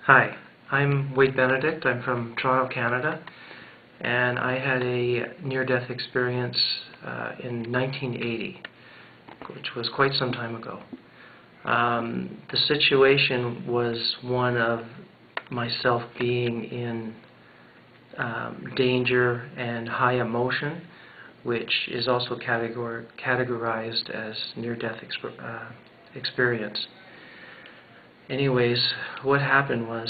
Hi, I'm Wade Benedict. I'm from Toronto, Canada, and I had a near-death experience in 1980, which was quite some time ago. The situation was one of myself being in danger and high emotion, which is also categorized as near-death experience. Anyways, what happened was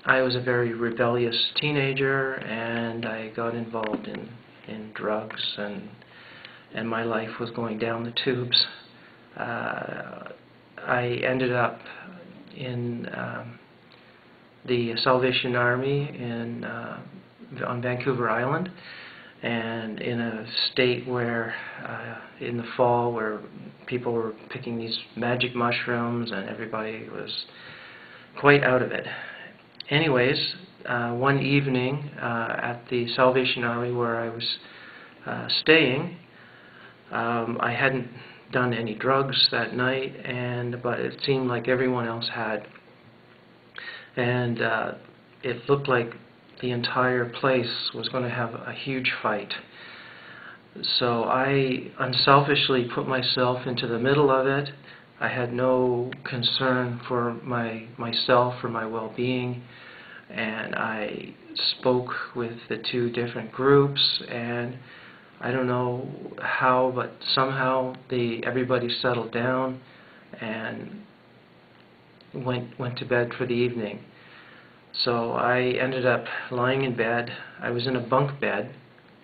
I was a very rebellious teenager, and I got involved in drugs, and my life was going down the tubes. I ended up in the Salvation Army on Vancouver Island, and in a state where in the fall where people were picking these magic mushrooms and everybody was quite out of it. Anyways, one evening at the Salvation Army where I was staying, I hadn't done any drugs that night, but it seemed like everyone else had, and it looked like the entire place was going to have a huge fight. So I unselfishly put myself into the middle of it. I had no concern for myself or my well-being, and I spoke with the two different groups, and I don't know how, but somehow everybody settled down and went to bed for the evening. So I ended up lying in bed. I was in a bunk bed,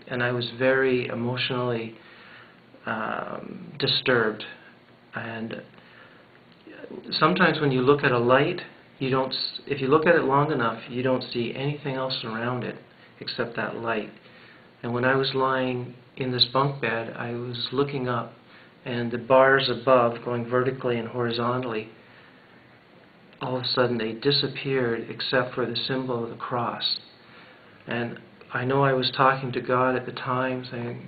and I was very emotionally disturbed. And sometimes when you look at a light, if you look at it long enough, you don't see anything else around it except that light. And when I was lying in this bunk bed, I was looking up, and the bars above, going vertically and horizontally, all of a sudden they disappeared except for the symbol of the cross. And I know I was talking to God at the time, saying,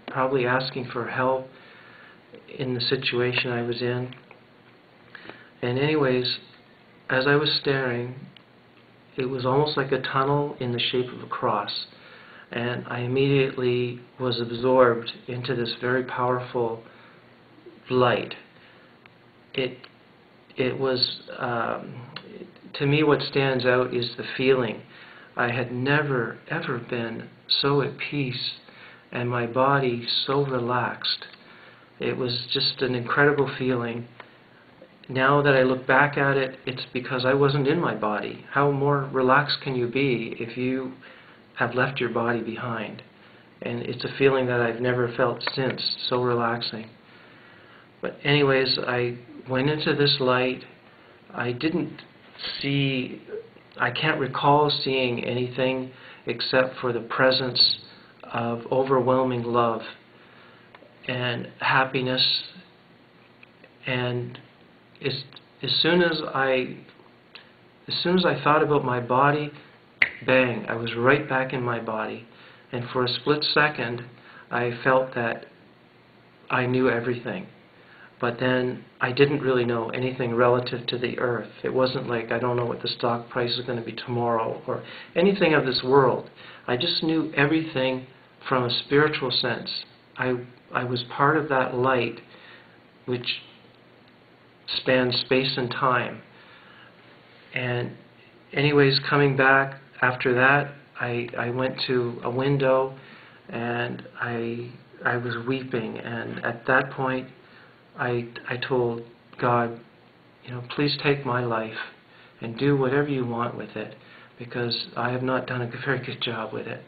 probably asking for help in the situation I was in. And anyways, as I was staring, it was almost like a tunnel in the shape of a cross. And I immediately was absorbed into this very powerful light. It was, to me, what stands out is the feeling. I had never, ever been so at peace, and my body so relaxed. It was just an incredible feeling. Now that I look back at it, it's because I wasn't in my body. How more relaxed can you be if you have left your body behind? And it's a feeling that I've never felt since, so relaxing. But anyways, I went into this light. I can't recall seeing anything except for the presence of overwhelming love and happiness. And as soon as I thought about my body, bang, I was right back in my body. And for a split second, I felt that I knew everything. But then I didn't really know anything relative to the earth. It wasn't like I don't know what the stock price is going to be tomorrow or anything of this world. I just knew everything from a spiritual sense. I was part of that light which spans space and time. And anyways, coming back after that, I went to a window, and I was weeping. And at that point, I told God, please take my life and do whatever you want with it, because I have not done a very good job with it.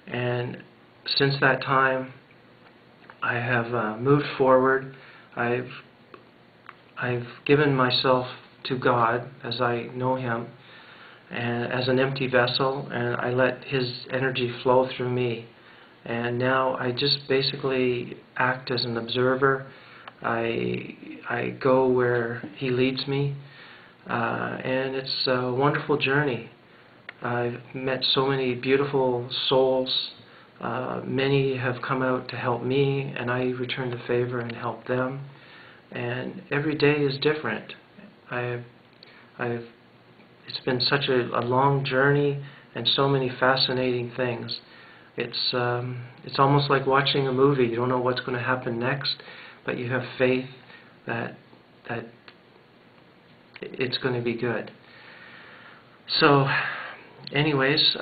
And since that time, I have moved forward. I've given myself to God as I know Him, and as an empty vessel, and I let His energy flow through me. And now I just basically act as an observer. I go where He leads me, and it's a wonderful journey. I've met so many beautiful souls. Many have come out to help me, and I return the favor and help them. And every day is different. It's been such a long journey and so many fascinating things. It's almost like watching a movie. You don't know what's going to happen next, but you have faith that it's going to be good. So, anyways,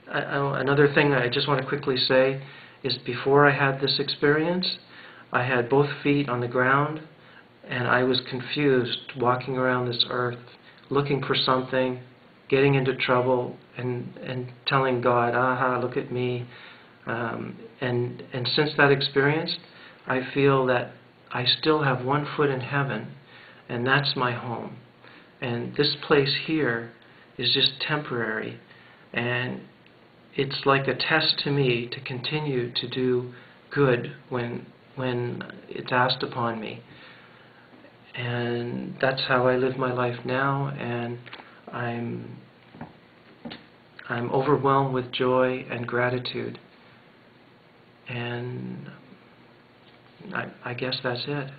another thing that I just want to quickly say is before I had this experience, I had both feet on the ground, and I was confused walking around this earth, looking for something, getting into trouble, and telling God, aha, look at me. And since that experience, I feel that I still have one foot in heaven, and that's my home. And this place here is just temporary, and it's like a test to me to continue to do good when it's asked upon me. And that's how I live my life now, and I'm overwhelmed with joy and gratitude. And I guess that's it.